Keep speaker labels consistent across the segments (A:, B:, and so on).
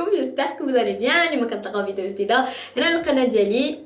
A: عليكم j'espère que vous allez bien. اليوم كنطلقوا فيديو جديده هنا على القناه ديالي.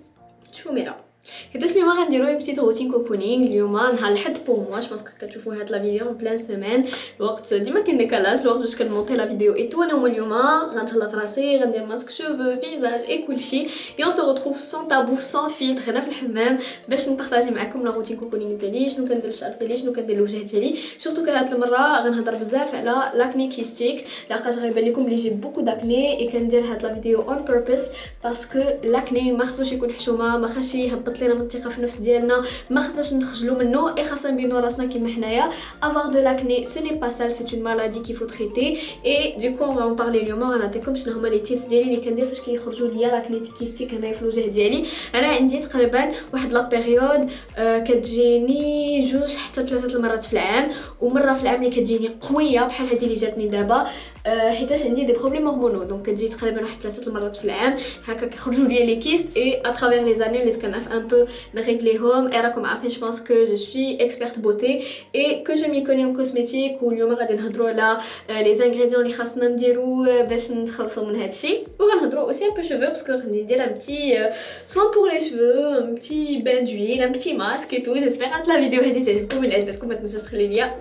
A: شوفوا ميرا حيتاش اليوم غنديرو اون بيتيت روتين كوكونينغ. اليوم نهار الحد بور موا جو باسكو كتشوفوا هاد لا فيديو اون بلان سيمين. الوقت ديما كاين ديكالاج الوقت باش كنمونطي لا فيديو اي تو. انا اليوم غنتهلا في راسي غندير ماسك شوفو فيزاج اي كلشي اي اون سو روتروف سون تابو سون فيلتر هنا في الحمام باش نبارطاجي معكم لا روتين كوكونينغ ديالي. شنو كندير للشعر ديالي شنو كندير للوجه ديالي. سورتو هاد المره غنهضر بزاف على لاكني كيستيك لحقاش غيبان لكم بلي جي بوكو داكني اي كندير هاد لا فيديو اون بيربوس باسكو لاكني ما خصوش يكون حشومه ما خاصش يهبط لينا من الثقه في النفس ديالنا ما خصناش نخجلوا منه اي خاصنا نبينوا راسنا كيما حنايا. avoir de l'acné ce n'est pas sale c'est une maladie qu'il faut traiter et du coup on va en parler اليوم. غنعطيكم شنو هما لي تيبس ديالي اللي كندير فاش كيخرجوا ليا لاكني كيستيك هنايا في الوجه ديالي. انا عندي تقريبا واحد لا بيريود كتجيني جوج حتى 3 المرات في العام ومره في العام اللي كتجيني قويه بحال هذه اللي جاتني دابا حيتاش عندي دي بروبليم هرمونو دونك كتجي تقريبا واحد 3 المرات في العام هكا كيخرجوا ليا لي كيست اي اترافير لي زاني اللي كنعرف ان بو نريغليهم. اي راكم عارفين جو بونس كو جو سوي اكسبيرت بوتي اي كو جو مي كوني اون كوزميتيك. واليوم غادي نهضروا على لي زانغريديون اللي خاصنا نديرو باش نتخلصوا من هادشي وغنهضروا اوسي ان بو شوفو باسكو غادي ندير ان بتي سوان بور لي شوفو ان بتي بان دويل ان بتي ماسك اي تو. جيسبر هاد لا فيديو هادي تعجبكم الا عجبتكم ما تنساوش تخليو ليا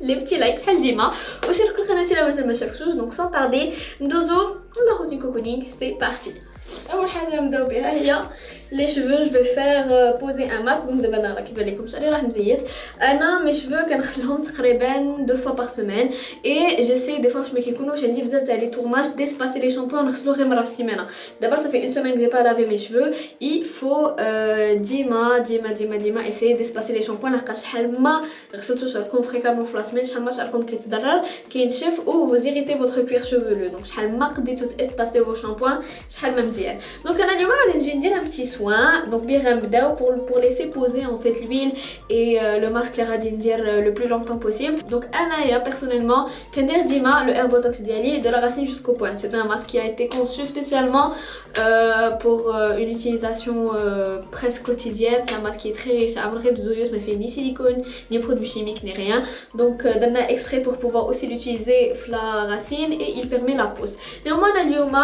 A: لي بتي لايك بحال ديما وشاركوا القناه الا مازال ما شاركتوش. دونك سون طاردي ندوزو لا روتين كوكونينغ سي بارتي. اول حاجه نبداو بها هي لي شوفو. جو في فير بوزي ان ماسك دونك دابا انا راه كيبان لكم شعري راه مزيت. انا مي شوفو كنغسلهم تقريبا 2 فوا بار سيمين اي جيسي دي فوا باش ما كيكونوش عندي بزاف تاع لي تورناج ديسباسي لي شامبو نغسلو غير مره في السيمانه. دابا صافي اون سيمين جي با لافي مي شوفو اي فو ديما اسيي ديسباسي لي شامبو لحقاش شحال ما غسلتو شعركم فريكامون في لاسمين شحال ما شعركم كيتضرر كينشف او فو زيريتي فوتر كوير شوفولو. دونك شحال ما قديتو تاسباسيو فو شامبو شحال ما مزيان. دونك انا اليوم غادي نجي ندير ان بتي soin. Donc bien غنبداو pour laisser poser en fait l'huile et le masque اللي غادي ندير le plus longtemps possible. Donc انايا personnellement كندير ديما le hair botox ديالي de la racine jusqu'au point. C'est un masque qui a été conçu spécialement pour une utilisation presque quotidienne. C'est un masque qui est très riche عامل غير بزويوز ما فيه ni silicone ni produits chimiques ni rien. Donc درنا exprès pour pouvoir aussi l'utiliser في la racine et il permet la pose. néanmoins انا اليوم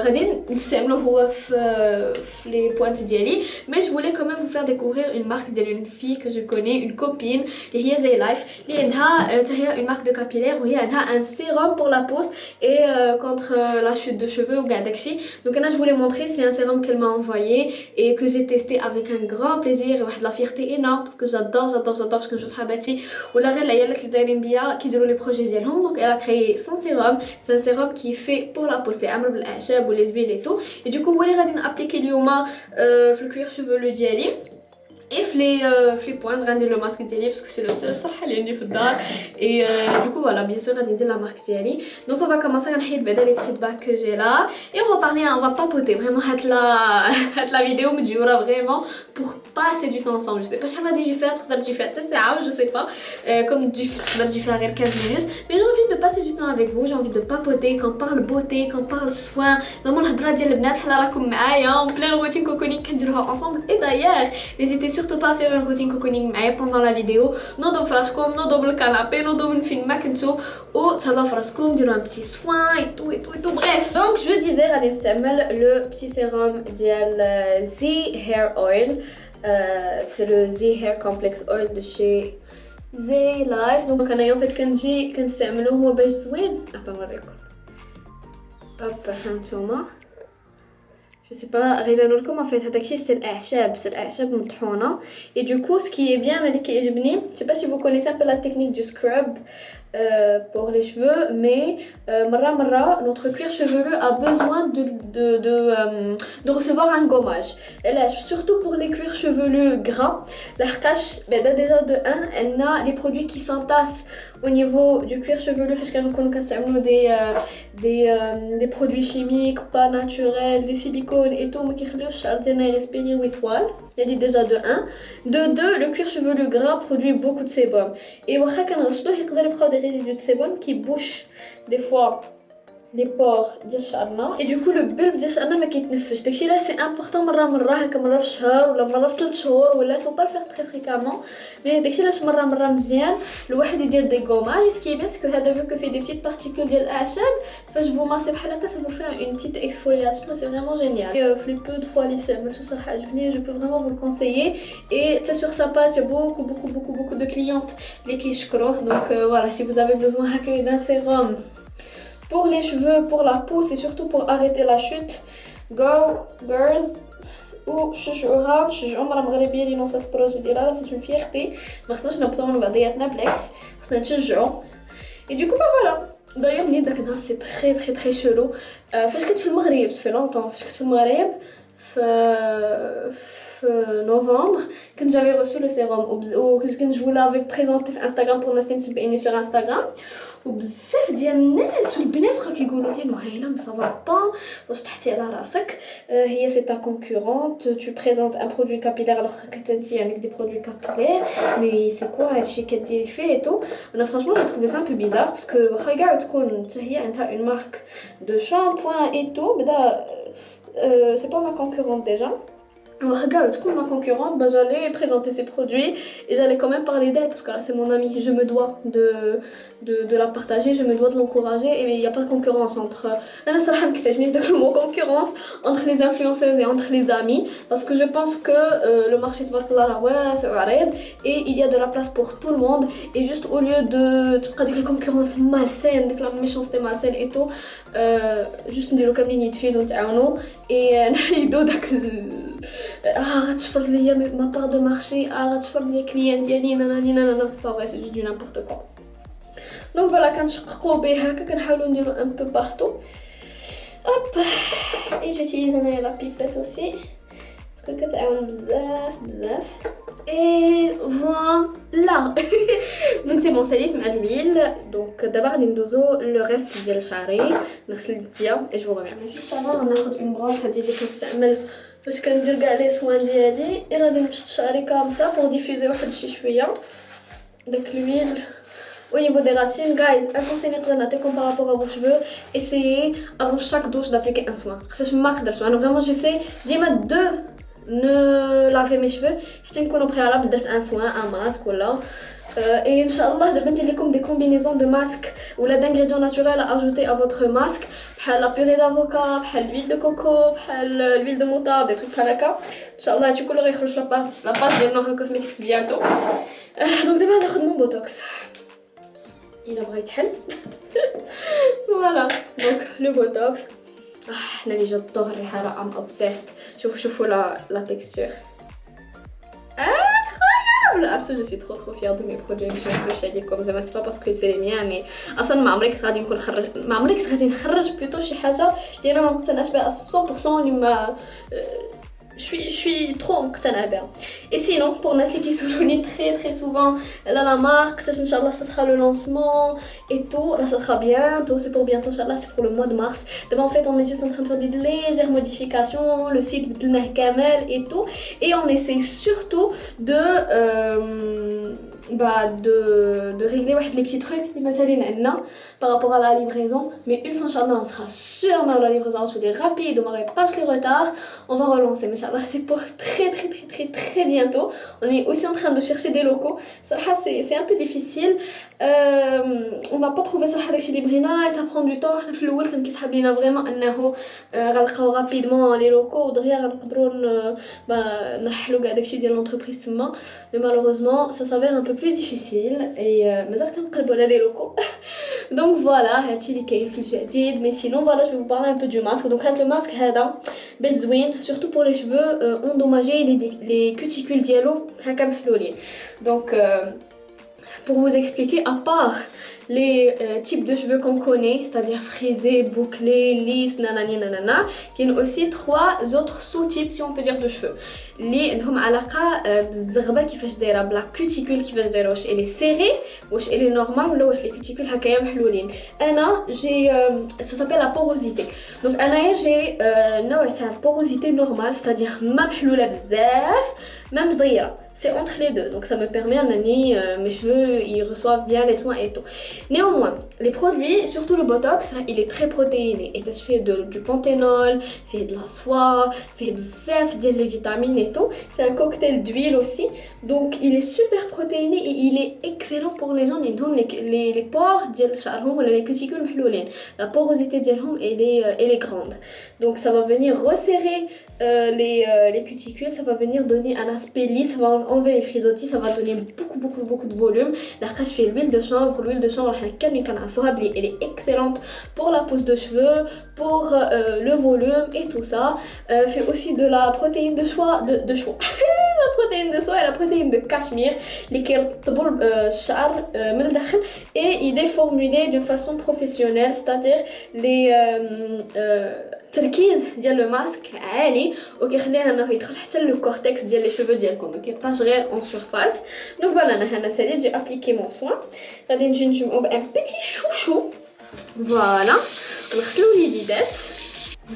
A: غادي نستعملو هو في les pointes ديالي mais je voulais quand même vous faire découvrir une marque ديال une fille que je connais une copine اللي هي زي لايف اللي عندها حتى هي une marque de capillaire وهي عندها un sérum pour la peau et contre la chute de cheveux وكاع داكشي. donc انا je voulais montrer c'est un sérum qu'elle m'a envoyé et que j'ai testé avec un grand plaisir واحد la fierté énorme parce que j'adore باش كنشوف صحاباتي ولا غير العيالات اللي دايرين بيا كيديروا لي بروجي ديالهم. donc elle a créé son sérum. c'est un sérum qui est fait pour la peau اللي عامل بالاعشاب ولي زبيل et tout et du coup هو اللي غادي نابليكي اليوم في الكوير شوفولو ديالي et في لي بوين غندير لو ماسك ديالي باسكو سي لو سول الصراحه اللي عندي في الدار et du coup voilà bien sûr غادي ندير لا مارك ديالي. donc on va commencer غنحيد بعدا لي بيتيت باك que j'ai là et on va parler on va papoter vraiment هاد لا فيديو مديوره vraiment pour passer du temps ensemble. je sais pas شحال غادي يجي فيها تقدر تجي فيها حتى ساعه je sais pas comme تقدر تجي فيها غير 15 minutes mais j'ai envie de passer du temps avec vous. j'ai envie de papoter qu'on parle beauté qu'on parle soin vraiment الهضره ديال البنات بحال راكم معايا en plein routine cocooning كنديروها ensemble. et d'ailleurs n'hésitez surtout pas à faire une routine cocooning معايا pendant la vidéo. نوضوا فراسكم نوضوا بالكنابي نوضوا من فين ما كنتو وتهلاو فراسكم ديروا un petit soin et tout bref. donc je disais غادي نستعمل le petit sérum ديال Z Hair Oil. c'est le Z Hair Complex Oil de chez Z Life. donc انا يوم فات كنجي كنستعملوه هو باش زوين. attends نوريكم hop هانتوما je sais pas غيبانوا لكم en fait هداكشي سي الاعشاب مطحونه et du coup ce qui est bien اللي كيعجبني je sais pas si vous connaissez un peu la technique du scrub pour les cheveux mais مره notre cuir chevelu a besoin de recevoir un gommage. surtout pour les cuirs chevelus gras لحقاش بعدا déjà de 1 elle a les produits qui s'entassent au niveau du cuir chevelu فاش كنكونوا كنستعملوا des produits chimiques pas naturels des silicones et tout ما كيخليوش الشعر ديالنا يريسبيري ويطول. يعني déjà de 1 de 2 le cuir chevelu gras produit beaucoup de sébum et واخا كنغسلوه يقدر يبقاو des résidus de sébum qui bouchent des fois دي بور ديال شعرنا اي دوكو لو بلب ديال شعرنا ما كيتنفش داكشي لا سي امبورطون مره هكا مره في الشهر ولا مره في 3 شهور ولا فو با فيغ تري فريكامون مي داكشي علاش مره مزيان الواحد يدير دي غوماج سكي بيان سكو هذا فو كو في دي بتيت بارتيكول ديال الاعشاب فاش فو ماسي بحال هكا سا فو فير اون بتيت اكسفولياسيون سي فريمون جينيال في لي بو دو فوا لي استعملتو صراحه عجبني جو بو فريمون فو الكونسيي اي تا سور سا باج beaucoup de clientes les كيشكروه دونك voilà si vous avez besoin هكا d'un sérum pour les cheveux, pour la peau, c'est surtout pour arrêter la chute. Go, girls. Ou شجعوها نشجعوا المغربيه اللي نوصل في البروجي ديالها c'est une fierté ما خصناش نبطلوا من بعضياتنا بالعكس خصنا نشجعوا et du coup bah voilà d'ailleurs ني داك النهار c'est très chelou فاش كنت في المغرب ça fait longtemps فاش كنت في المغرب في نوفمبر كنت جافي ريسو لو سيروم وكنت جو لافي بريزونتي في انستغرام بور الناس اللي متبعيني سور انستغرام وبزاف ديال الناس والبنات بقاو كيقولوا لي نهيله ما سافا با واش تحتي على راسك هي سي تا كونكورونت تو بريزونت ان برودوي كابيلير الوغ كنت انت عندك دي برودوي كابيلير مي سي كوا هادشي كديري فيه ايتو انا فرانشمون جو تروفي سا ان بو بيزار باسكو واخا كاع تكون حتى هي عندها اون مارك دو شامبوان ايتو بدا c'est pas ma concurrente déjà. Regarde, du coup, ma concurrente, bah, j'allais présenter ses produits et j'allais quand même parler d'elle parce que là c'est mon amie. Je me dois de la partager, je me dois de l'encourager et il n'y a pas de concurrence entre. Le mot concurrence entre les influenceuses et entre les amis parce que je pense que le marché et il y a de la place pour tout le monde et juste au lieu de dire la concurrence malsaine, de la méchanceté malsaine et tout, juste نديرو كاملين يتفيدو نتعاونو et نحيدو داك غتشفر ليا ما بار دو مارشي غتشفر ليا كليان ديالي نانا سي با فري سي جوست دو نيمبورط كوا دونك فوالا كنشققو به هكا كنحاولو نديرو ان بو بارتو هوب اي جوتيليز انايا لا بيبيت اوسي باسكو كتعاون بزاف et voilà donc c'est bon ساليت مع الويل دونك دابا غادي ندوزو لو ريست ديال شعري نغسل اليديا اي جو ريمي جوست افون ناخذ اون بروس هادي اللي كنستعمل باش كندير كاع لي سوان ديالي اي غادي نمشط شعري كامسا بور ديفيوزي واحد شي شويه داك الويل au niveau des racines guys un conseil نقدر نعطيكم par rapport à vos cheveux essayez avant chaque douche d'appliquer un soin خاطرش ما قدرتو انا فريمون جيسي ديما دو ne laver mes cheveux حتى نكونوا préalable درت ان سوان ان ماسك ولا et inchallah دابا ندير لكم des combinaisons de masques ولا d'ingrédients naturels à ajouter à votre masque بحال la purée d'avocat بحال l'huile de coco بحال l'huile de moutarde des trucs بحال هكا inchallah هادشي كله غيخرج لا باج ديال نوها كوزميتكس بيانتو دونك دابا ناخذ mon botox il بغا يتحل فوالا دونك لو botox حنا اللي جادور الريحه راه ام اوبسيست شوفوا لا تيكستور incroyable je suis trop fière de mes produits que je vais chez comme ça c'est pas parce que c'est les miens mais اصلا ما عمري كنت غادي نكون ما عمري كنت غادي نخرج بلوتو شي حاجه اللي انا ما مقتنعش بها 100% اللي ما je suis trop مقتنعه بها et sinon pour الناس اللي كيسولوني très souvent la marque ça inchallah ça sera le lancement et tout là ça sera bientôt c'est pour bientôt inchallah c'est pour le mois de mars d'abord en fait on est juste en train de faire des légères modifications le site بدلناه كامل et tout et on essaie surtout de de régler les petits trucs اللي مازالين عندنا par rapport à la livraison mais une fois inchallah on sera sûr dans la livraison sur des rapides on va pas les retards on va relancer mais inchallah c'est pour très bientôt on est aussi en train de chercher des locaux ça c'est un peu difficile on va pas trouver ça داكشي اللي بغينا et ça prend du temps حنا في الاول كان كيسحب لينا فريمون انه غنلقاو رابيدمون لي لوكو ودغيا غنقدروا نرحلوا كاع داكشي ديال لونتربريز تما mais malheureusement ça s'avère un peu plus difficile et مازال كنقلبوا على لي لوكو donc voilà هادشي اللي كاين في الجديد mais sinon voilà je vais vous parler un peu du masque donc هاد le masque هذا باش زوين surtout pour les cheveux endommagés les cuticules ديالو هكا محلولين donc pour vous expliquer à part les types de cheveux qu'on connaît, c'est-à-dire frisés, bouclés, lisses, nanani nanana, il y a aussi 3 autres sous-types si on peut dire de cheveux. اللي عندهم علاقه بالزغبه كيفاش دايره بلا كوتيكول كيفاش دايره واش الي سيري واش الي نورمال ولا واش لي كوتيكول هكايا محلولين انا جي ça s'appelle la porosité donc انايا جي نوع تاع البوروزيتي نورمال c'est-à-dire ما محلوله بزاف ما مزيره c'est entre les deux, donc ça me permet mes cheveux ils reçoivent bien les soins et tout. Néanmoins, les produits, surtout le botox, il est très protéiné et ça fait du panthénol, fait de la soie, fait bzaf les vitamines et tout. C'est un cocktail d'huile aussi, donc il est super protéiné et il est excellent pour les gens qui ont les pores ديال شعرهم ولا les cuticules محلولين. La porosité ديالهم elle est grande, donc ça va venir resserrer les cuticules, ça va venir donner un aspect lisse, ça va enlever les frisottis, ça va donner beaucoup de volume. La je fais l'huile de chanvre elle est excellente pour la pousse de cheveux, pour le volume et tout ça. Fait aussi de la protéine de choix la protéine de soie et la protéine de cachemire les كيرطبوا الشعر من الداخل et il est formulé d'une façon professionnelle, c'est-à-dire les التركيز ديال لو ماسك عالي وكيخليه انه يدخل حتى لو كورتكس ديال لي شوفو ديالكم ما كيبقاش غير اون سورفاس. دونك فوالا انا هنا ساليت جي ابليكي مون سوين غادي نجي نجمعو بان بيتي شوشو. فوالا نغسلو اليديدات.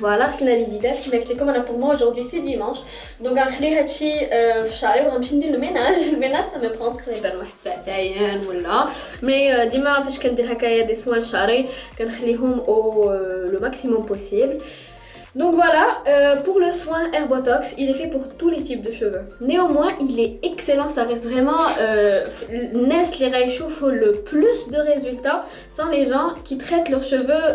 A: فوالا غسلنا اليديدات كما قلت لكم انا بور موا aujourd'hui c'est dimanche دونك غنخلي هادشي في شعري وغنمشي ندير الميناج. الميناج سا مي برون تقريبا واحد ساعتين ولا مي ديما فاش كندير هكايا دي سوان لشعري كنخليهم او لو ماكسيموم بوسيبل. Donc voilà, pour le soin Air Botox, il est fait pour tous les types de cheveux. Néanmoins, il est excellent, ça reste vraiment les raychou font le plus de résultats sans les gens qui traitent leurs cheveux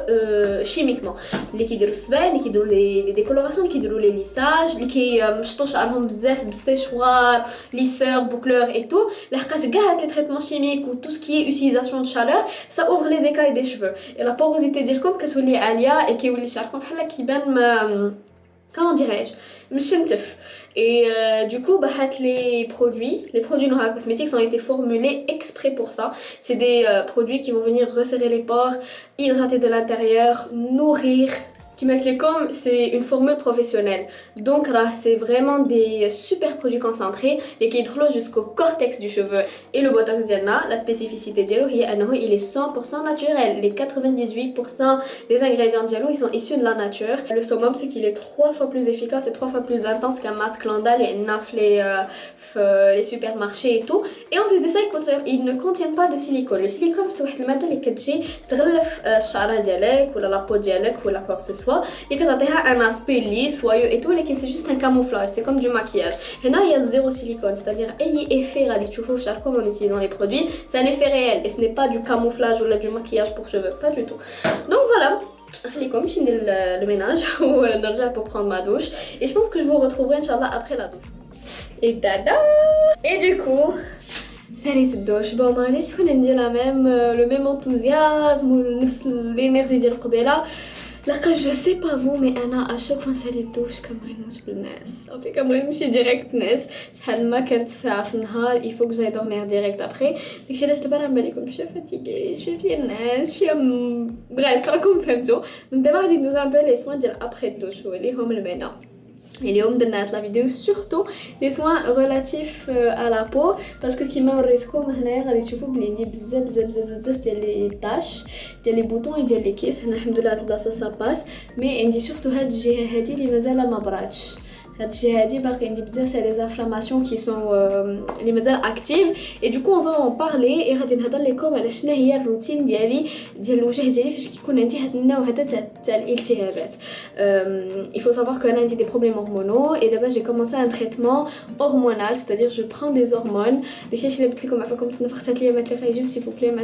A: chimiquement. Les qui déroulent les décolorations, les qui déroulent les lissages, les qui jettent شعرهم بزاف بالséchoir, lisseur, boucleur et tout. Les traitements chimiques ou tout ce qui est utilisation de chaleur, ça ouvre les écailles des cheveux. Et la porosité ديالكم كتولي عالية et كيولي شعركم بحال كيبان comment dirais-je مشنتف. Et du coup, les produits Nora Cosmetics ont été formulés exprès pour ça. C'est des produits qui vont venir resserrer les pores, hydrater de l'intérieur, nourrir. Kima Klekom, c'est une formule professionnelle. Donc là, c'est vraiment des super produits concentrés et qui hydrologent jusqu'au cortex du cheveu. Et le Botox Diana, la spécificité Diallo, il est 100% naturel. Les 98% des ingrédients Diallo, ils sont issus de la nature. Le summum, c'est qu'il est 3 fois plus efficace et 3 fois plus intense qu'un masque Landal et Naf les supermarchés et tout. Et en plus de ça, ils ne contiennent pas de silicone. Le silicone, c'est une matière qui تغلف الشعر ديالك ولا la peau ديالك ولا quoi que ce soit. Et que ça a un aspect lisse, soyeux et tout, mais c'est juste un camouflage, c'est comme du maquillage. Et là, il y a zéro silicone, c'est-à-dire ayez effet comme en utilisant les produits, c'est un effet réel et ce n'est pas du camouflage ou du maquillage pour cheveux, pas du tout. Donc voilà. Je vais le ménage ou pour prendre ma douche et je pense que je vous retrouverai Inch'Allah après la douche. Et tada! Et du coup, salut cette douche. Bon, moi, je vais la même, le même enthousiasme ou l'énergie de l'qbela. لقد je sais pas vous mais انا à chaque fois نسالي الدوش كنبغي نموت بالناس صافي كنبغي نمشي ديريكت ناس شحال ما كانت الساعه في النهار il faut que j'aille dormir direct après داكشي علاش دابا راه بالكم شويه فاتيكي شويه في الناس شويه bref راكم فهمتوا. دونك دابا غادي ندوز ان بو لي سوان ديال ابري الدوش اللي هم المينا. اليوم درنا la vidéo surtout les soins relatifs à la peau parce que كيما وريتكم هنايا غادي تشوفوا بلي عندي بزاف ديال لي طاش ديال لي بوطون وديال لي كيس. هنا الحمد لله هاد البلاصه سا باس مي عندي سورتو هاد الجهه هادي اللي مازال ما براتش. هاد الجهه هادي باقي عندي بزاف سي لي انفلاماسيون كي سون اللي مازال اكتيف اي دوكو اون فا اون بارلي اي غادي نهضر لكم على شنو هي الروتين ديالي ديال الوجه ديالي فاش كيكون عندي هاد النوع هذا تاع الالتهابات. il faut savoir que انا عندي des problèmes hormonaux et d'abord j'ai commencé un traitement hormonal, c'est-à-dire je prends des hormones. داكشي اللي قلت لكم عفاكم تنفخت ليا مات لي ريجيم s'il vous plaît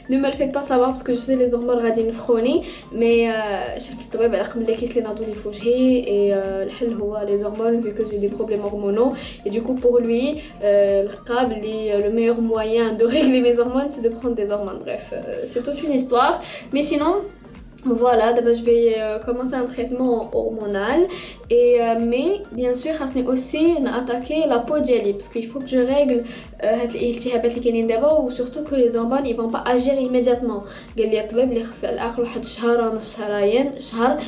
A: ne me le faites pas savoir parce que je sais les hormones غادي نفخوني مي شفت الطبيب على قبل لي كيس اللي ناضوا لي في وجهي et الحل هو les hormones vu que j'ai des problèmes hormonaux et du coup pour lui القاب لي le meilleur moyen de régler mes hormones c'est de prendre des hormones. Bref c'est toute une histoire mais sinon voilà, d'abord je vais commencer un traitement hormonal et mais bien sûr خاصني aussi attaquer la peau diali parce qu'il faut que je règle هاد الالتهابات اللي كاينين دابا و surtout que les hormones ils vont pas agir immédiatement. قال لي الطبيب اللي خص الاخر واحد شهر ونص شهر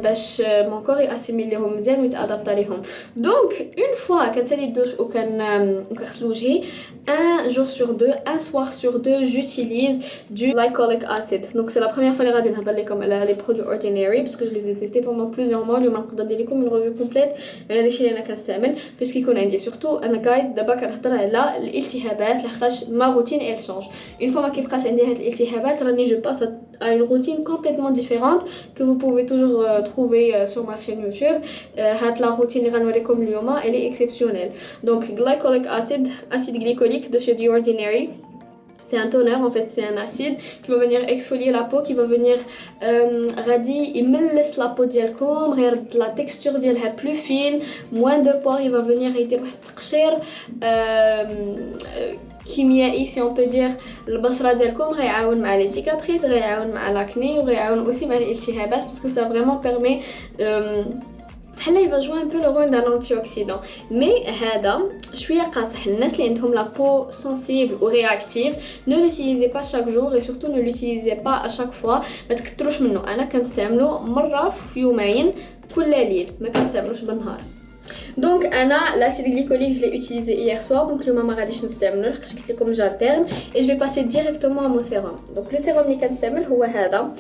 A: باش مون كور ياسيميليهم مزيان ويتادابط ليهم. دونك اون فوا كنسالي الدوش وكنغسل وجهي un jour sur deux, un soir sur deux j'utilise du glycolic acid. Donc c'est la première fois اللي غادي نهضر لكم على les produits ordinary parce que je les ai testés pendant plusieurs mois. اليوم نقدر ندير لكم une revue complète على داكشي اللي انا كنستعمل فاش كيكون عندي surtout انا guys دابا كنهضر على الالتهابات لحقاش ما روتين elle change. Une fois ما كيبقاش عندي هاد الالتهابات راني je passe à une routine complètement différente que vous pouvez toujours trouver sur ma chaîne YouTube. هاد la routine اللي غنوريكم اليوم elle est exceptionnelle. Donc glycolic acid, acide glycolique de chez The Ordinary. C'est un toner en fait, c'est un acide qui va venir exfolier la peau, qui va venir غادي يملس la peau ديالكم غير la texture ديالها plus fine, moins de pores, il va venir يدير واحد التقشير كيميائي si on peut dire البشره ديالكم غيعاون مع لي سيكاتريس غيعاون مع لاكني وغيعاون اوسي مع الالتهابات parce que ça vraiment permet il va jouer un peu le rôle d'un antioxydant mais هذا شويه قاصح الناس اللي عندهم la peau sensible ou réactive ne l'utilisez pas chaque jour et surtout ne l'utilisez pas à chaque fois ما تكتروش منه انا كنستعملو مره في يومين كل ليل ما كنستعملوش بالنهار. Donc انا l'acide glycolique je l'ai utilisé hier soir donc le ما غاديش نستعملو لحقاش قلت لكم j'alterne et je vais passer directement à mon sérum. Donc le sérum اللي كنستعمل هو هذا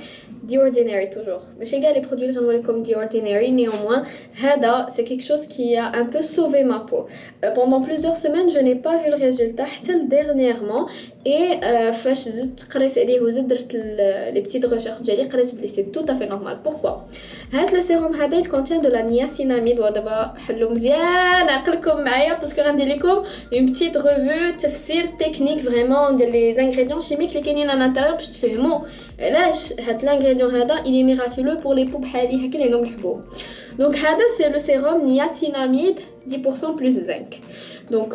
A: The Ordinary toujours. ماشي كاع les produits اللي غنوريكم The Ordinary néanmoins هذا c'est quelque chose qui a un peu sauvé ma peau. Pendant plusieurs semaines je n'ai pas vu le résultat حتى dernièrement et فاش زدت قريت عليه وزدت درت les petites recherches ديالي قريت بلي c'est tout à fait normal. Pourquoi هاد le sérum هذا il contient de la niacinamide ودابا حلو مزيان عقلكم معايا باسكو غندير لكم une petite revue تفسير تكنيك فريمون ديال les ingrédients chimiques اللي كاينين à l'intérieur باش تفهموا علاش هاد l'ingrédient هذا il est miraculeux pour les peaux بحالي هكا اللي عندهم الحبوب. Donc هذا c'est le sérum niacinamide 10% plus zinc. Donc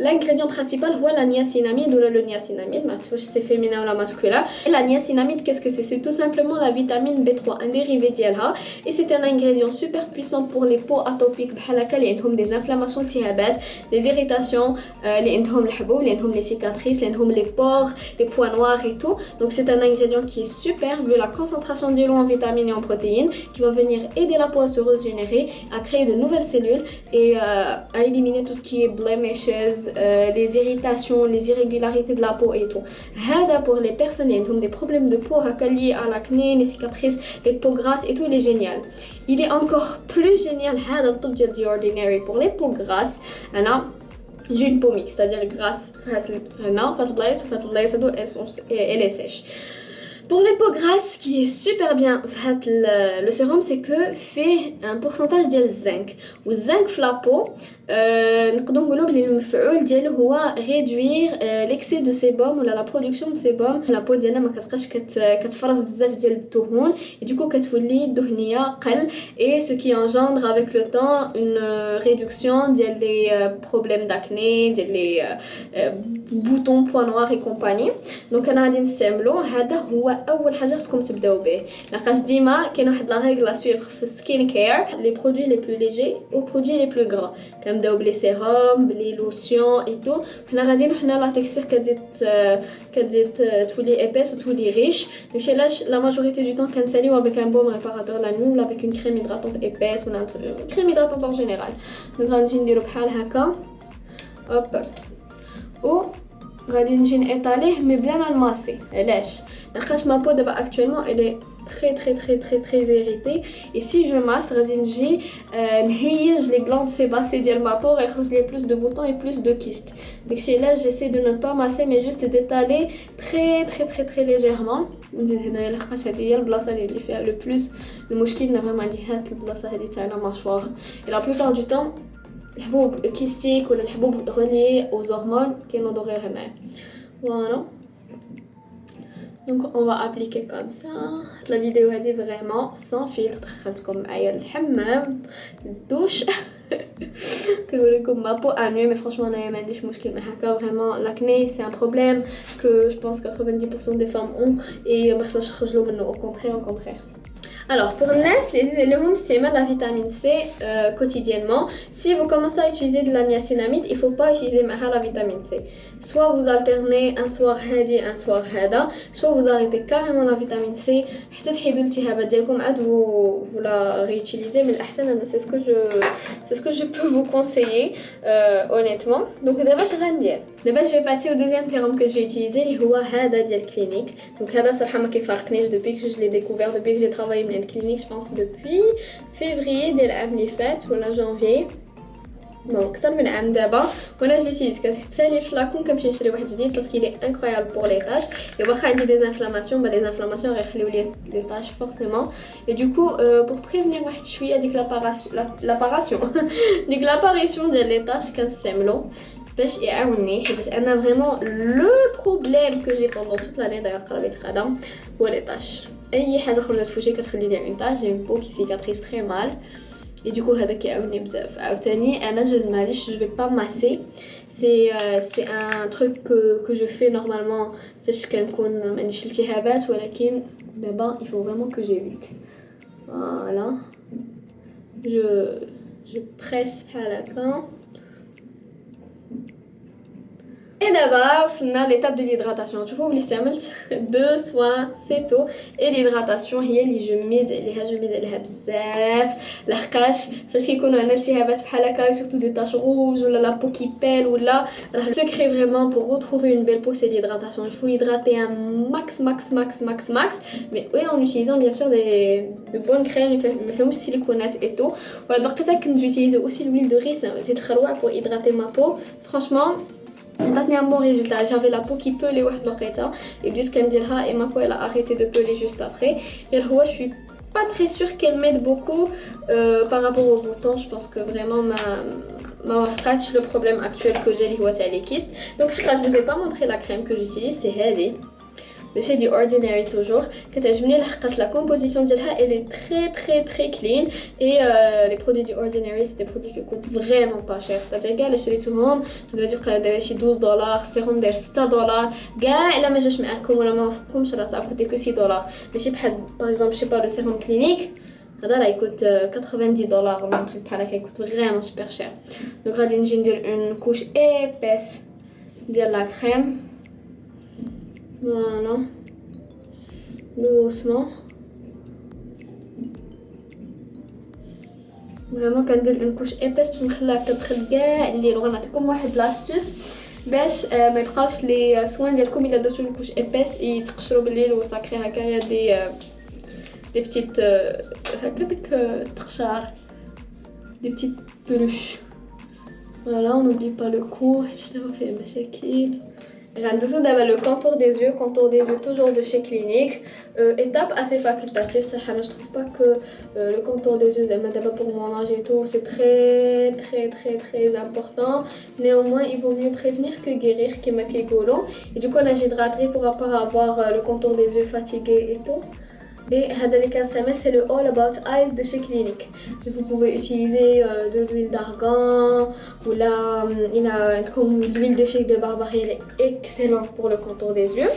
A: l'ingrédient principal هو la niacinamide ou le niacinamide ما عرفتش c'est féminin ou la masculin. Et la niacinamide qu'est-ce que c'est? C'est tout simplement la vitamine B3 un dérivé ديالها et c'est un ingrédient super puissant pour les peaux atopiques بحال هكا اللي عندهم des inflammations التهابات des irritations اللي عندهم الحبوب اللي عندهم les cicatrices اللي عندهم les pores les points noirs et tout. Donc c'est un ingrédient qui est super vu la concentration de l'eau en vitamines et en protéines qui va venir aider la peau à se régénérer, à créer de nouvelles cellules et à éliminer tout ce qui est blemishes, les irritations, les irrégularités de la peau et tout. هذا pour les personnes qui ont des problèmes de peau liés à l'acné, les cicatrices, les peaux grasses et tout, il est génial. Il est encore plus génial هذا الطب ديال The Ordinary pour les peaux grasses. أنا j'ai une peau mixte, c'est-à-dire grasse هنا فهاد البلايص وفهاد البلايص هادو elle est sèche. Pour les peaux grasses, ce qui est super bien le sérum, c'est que fait un pourcentage de zinc. Ou zinc في la peau, نقدروا نقولوا بلي المفعول ديالو هو réduire l'excès de sébum ولا la production de sébum. La peau ديالنا ما كتبقاش كتفرز بزاف ديال الدهون et du coup كتولي دهنيه قل et ce qui engendre avec le temps une réduction ديال les problèmes d'acné, ديال les boutons, points noirs et compagnie. Donc انا غادي نستعملو هذا هو اول حاجه خصكم تبداو به لقاش ديما كاين واحد لا ريغل سويفر في السكين كير لي برودوي لي بلو ليجي او برودوي لي بلو غرا كنبداو بلي سيروم بلي لوسيون اي تو حنا غاديين حنا لا تيكستور كتزيد تولي ايبيس وتولي ريش داكشي علاش لا ماجوريتي دو طون كنساليو افيك ان بوم ريباراتور لا نو ولا افيك اون كريم هيدراتونت ايبيس ولا كريم هيدراتونت ان جينيرال. دونك غنجي نديرو بحال هكا اوب او غادي نجي نيطاليه مي بلا ما نماسي. علاش؟ لحقاش ما بو دابا اكطوالمون الي très irritée et si je masse غادي نجي نهيج لي glandes sébacées ديال ما بو غيخرج لي plus de boutons et plus de kystes. داكشي علاش j'essaie de ne pas masser mais juste d'étaler très légèrement. نزيد هنايا لحقاش هادي هي البلاصه اللي فيها لو بلوس المشكل فريمون عندي هاد البلاصه هادي تاع لا ماشوار et la plupart du temps الحبوب كيستيك ولا الحبوب غلي aux hormones كينوضوا غير هنايا. Voilà. Donc on va appliquer comme ça. La vidéo est vraiment sans filtre. دخلتكم معايا الحمام الدوش كنوريكم ما peau à nu mais franchement انا ما عنديش مشكل مع هكا. Vraiment l'acné c'est un problème que je pense 90% des femmes ont et ما خصناش نخرجوا منه au contraire. Alors, pour Nes, les hommes stimulant la vitamine C quotidiennement. Si vous commencez à utiliser de la niacinamide, il ne faut pas utiliser la vitamine C. Soit vous alternez un soir hadi, un soir hada, soit vous arrêtez carrément la vitamine C. Vous la réutilisez, mais c'est ce que je peux vous conseiller, honnêtement. Donc, d'abord, je vais passer au deuxième sérum que je vais utiliser, qui est hada ديال Clinique. Donc, hada, صراحة ما كيفارقنيش depuis que je l'ai découvert, depuis que j'ai travaillé dans la clinique, je pense depuis février ديال العام اللي فات ولا janvier. Bon, اكثر من عام دابا وانا جليتيز كتسالي الفلاكون كنمشي نشري واحد جديد باسكو il est incroyable pour les taches et واخا عندي des inflammations des inflammations غيخليو لي les taches forcément et du coup pour prévenir واحد شويه ديك l'apparition ديال les taches كنستعملو باش يعاونني حيت انا فريمون لو بروبليم que j'ai pendant toute l'année d'ailleurs قربت خدام هو les taches اي حاجه خرجت في وجهي كتخلي لي une tache j'ai une peau qui cicatrise très mal. Et du coup, هذا كيعاوني بزاف. عاوتاني أنا je ne m'aliche, je vais pas masser. C'est un truc que je fais normalement فاش كنكون ما عنديش التهابات ولكن دابا il faut vraiment que j'évite. Voilà. Je presse بحال هكا. Et d'abord, وصلنا l'étape de l'hydratation. شوفوا بلي استعملت deux soins c'est tout et l'hydratation هي اللي جو ميز عليها بزاف لحقاش فاش كيكونوا عندنا التهابات بحال هكا surtout des taches rouges ولا la peau qui pèle ولا راه le secret vraiment pour retrouver une belle peau c'est l'hydratation. Il faut hydrater un max mais oui en utilisant bien sûr de bonnes crèmes ما فيهمش سيليكونات et tout. ودقيقه كنت j'utilise aussi l'huile de riz c'est très bien pour hydrater ma peau franchement. عطاتني un bon résultat. J'avais la peau qui pelait واحد الوقيته et بديت كنديرها et ma peau elle a arrêté de peler juste après. غير هو je suis pas très sûre qu'elle m'aide beaucoup par rapport aux boutons. Je pense que vraiment ma وافقاتش le problème actuel que j'ai اللي هو تاع les kystes. Donc je vous ai pas montré la crème que j'utilise, c'est هذه de chez du Ordinary toujours كتعجبني لحقاش la composition ديالها elle est très clean et les produits du Ordinary c'est des produits qui coûtent vraiment pas cher. C'est-à-dire كاع اللي شريتهم دابا داير شي $12 سيروم داير $6 كاع الا ما جاش معاكم ولا ما وافقكمش راه صافي كوتي كو $6 ماشي بحال باغ اكزومبل شي با لو سيروم كلينيك هذا راه يكوت $90 ولا un truc بحال هكا يكوت vraiment super cher. Donc غادي نجي ندير une couche épaisse ديال la crème. Voilà, doucement. Vraiment كندير une couche épaisse باش نخليها تدخل كاع الليل. وغنعطيكم واحد لاستوس باش ما يبقاوش لي سوان ديالكم الا درتو une couche épaisse يتقشروا بالليل وساكري هكا يا دي بتيت هكا ديك تقشار دي بتيت peluches. Voilà, on n'oublie pas le cou حيت دابا فيه مشاكل. غندوزو دابا le contour des yeux toujours de chez Clinique. Étape assez facultative صراحه je trouve pas que le contour des yeux زعما دابا pour mon âge et tout c'est très important. Néanmoins il vaut mieux prévenir que guérir كما كيقولوا. Et du coup là j'hydraterai pour pas avoir le contour des yeux fatigué et tout. Et هذا اللي كنستعمل c'est le All About Eyes de chez Clinique. Vous pouvez utiliser de l'huile d'argan ou là il y a comme l'huile de figue de barbarie, elle est excellente pour le contour des yeux.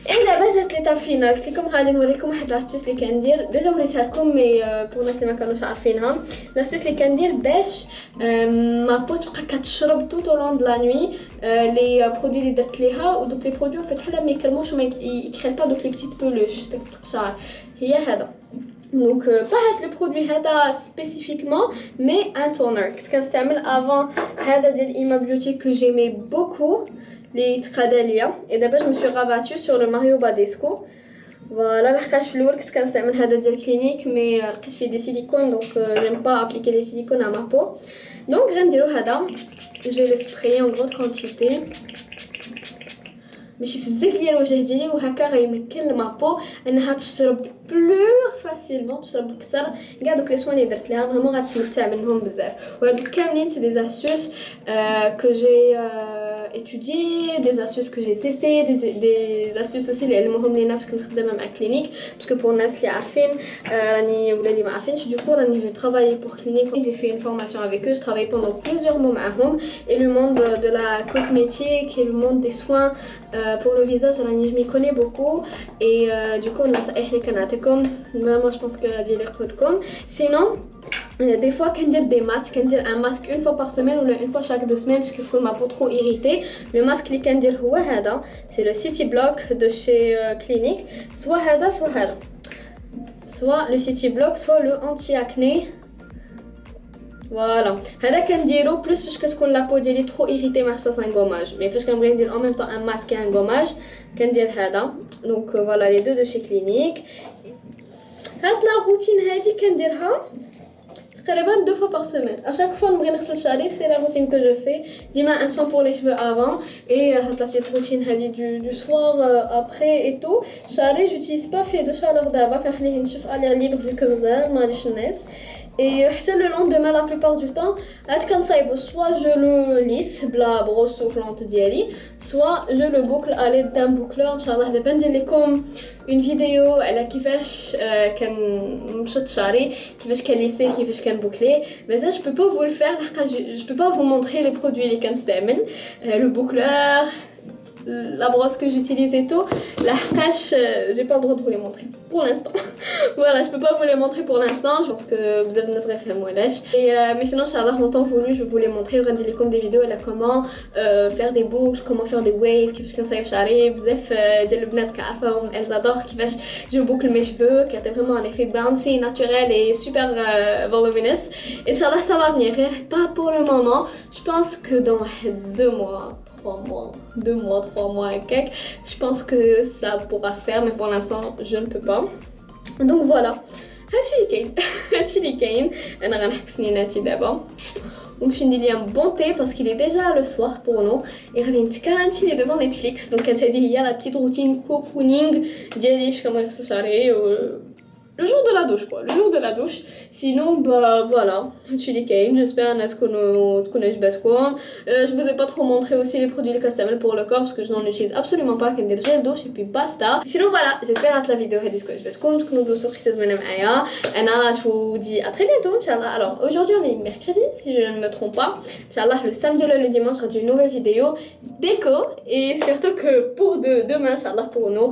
A: Et دابا جات ليطاب فينال قلت لكم غادي نوريكم واحد لاستوس اللي كندير ديجا وريتها لكم مي بور الناس اللي ما كانوش عارفينها. لاستوس اللي كندير باش ما بو تبقى كتشرب توت او لون د لا نوي لي برودوي اللي درت ليها ودوك لي برودوي فات حتى ما يكرموش وما يكريل با دوك لي بتيت بولوش داك التقشار هي هذا. Donc pas هاد لو برودوي هذا spécifiquement mais un toner كنت كنستعمل افون هذا ديال ايما بيوتي que j'aimais beaucoup les تقاداليا et دابا je me suis rabattue sur le Mario Badescu. Voilà لحقاش في الاول كنت كنستعمل هذا ديال كلينيك مي لقيت فيه دي سيليكون donc j'aime pas appliquer les silicones à ma peau. Donc غنديرو هذا je vais le sprayer en grande quantité ماشي في الزك ديال الوجه ديالي وهكا غيمكن لما بو انها تشرب بلور فاسيلمون تشرب اكثر كاع دوك لي سوان اللي درت ليها فريمون غتمتع منهم بزاف. وهادو كاملين سي دي استوس كو جي étudié, des astuces que j'ai testées, des astuces aussi اللي علموهم لينا باش كنخدم مع كلينيك باسكو pour الناس اللي عارفين راني ولا اللي ما عارفينش du coup راني je travaille pour clinique. J'ai fait une formation avec eux, je travaille pendant plusieurs mois معاهم et le monde de la cosmétique et le monde des soins pour le visage راني je m'y connais beaucoup et du coup النصائح اللي كنعطيكم vraiment je pense que غادي يليقوا لكم. Sinon des fois quand dire des masques, quand dire un masque une fois par semaine ou une fois chaque 2 semaines parce que تكون ma peau trop irritée. Le masque اللي كندير هو هذا, c'est le City Block de chez Clinique. Soit هذا soit هذا, soit le City Block soit le anti-acné. Voilà, هذا كنديرو plus فاش كتكون لا بو ديالي trop irritée ما خصهاش un gommage, mais فاش كنبغي ندير en même temps un masque et un gommage كندير هذا. Donc voilà les deux de chez Clinique. هاد لا روتين هادي كنديرها تقريبا 2 fois par semaine. À chaque fois نبغي نغسل شعري c'est la routine que je fais. ديما un soin pour les cheveux avant et هاد la petite routine هادي du soir après et tout. شعري j'utilise pas fait de chaleur دابا كنخليه ينشف على libre vu que مازال ماليش الناس. Et le lendemain la plupart du temps soit je le lisse بلا brosse soufflante ديالي, soit je le boucle à l'aide d'un boucleur. inchallah دابا ندير لكم une vidéo على كيفاش كنمشط شعري, كيفاش كنليسي, كيفاش كنبوكلي. مازال je peux pas vous le faire لحقاش je peux pas vous montrer les produits اللي كنستعمل, le boucleur, la brosse que j'utilise et tout. La cache, j'ai pas le droit de vous les montrer pour l'instant. Voilà, je peux pas vous les montrer pour l'instant. Je pense que vous avez notre référence moellage. Mais sinon, Inch'Allah, en temps voulu, je vais vous les montrer. Je vais vous dire des vidéos là, comment faire des boucles, comment faire des waves, كيفاش كنصايب شعري. بزاف ديال البنات كيعرفوهم, elles adorent كيفاش je boucle mes cheveux, qui a vraiment un effet bouncy, naturel et super voluminous. Inch'Allah, ça va venir. Pas pour le moment. Je pense que dans 2 mois, 3 mois et quelques, je pense que ça pourra se faire, mais pour l'instant je ne peux pas. Donc voilà, هادشي اللي كاين. انا غنحك سنيناتي دابا ونمشي ندير ليا bon thé parce qu'il est déjà le soir pour nous et غادي نتكانتي devant Netflix. Donc هادي هي la petite routine cocooning ديالي فاش كنغسل شعري le jour de la douche quoi, le jour de la douche. Sinon bah voilà, هادشي اللي كاين. j'espère الناس تكونوا عجباتكم. je vous ai pas trop montré aussi les produits اللي كنستعمل pour le corps parce que je n'en utilise absolument pas. كندير gel douche et puis basta. Sinon voilà, j'espère هاد la vidéo هادي تكون عجباتكم, تكونوا دوزو خي تزمنوا معايا. انا je vous dis à très bientôt inchallah. Alors aujourd'hui on est mercredi si je ne me trompe pas. Inchallah le samedi ou le dimanche sera une nouvelle vidéo déco et surtout que pour demain inchallah pour nous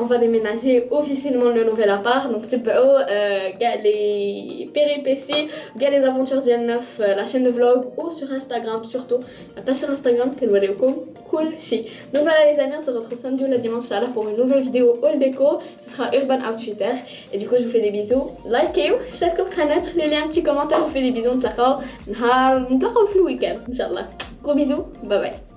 A: on va déménager officiellement le nouvel appart. Donc كاع les péripéties, كاع les aventures ديالنا في la chaîne de vlog ou sur Instagram surtout. La sur Instagram كنوريوكم كلشي. Donc voilà les amis, on se retrouve samedi ou le dimanche inchallah pour une nouvelle vidéo haul déco. Ce sera Urban Outfitter et du coup je vous fais des bisous. Likez, شاركوا القناة, خليوا لي un petit commentaire. Je vous fais des bisous. نتلاقاو في الويكاند inchallah. Gros bisous, bye bye.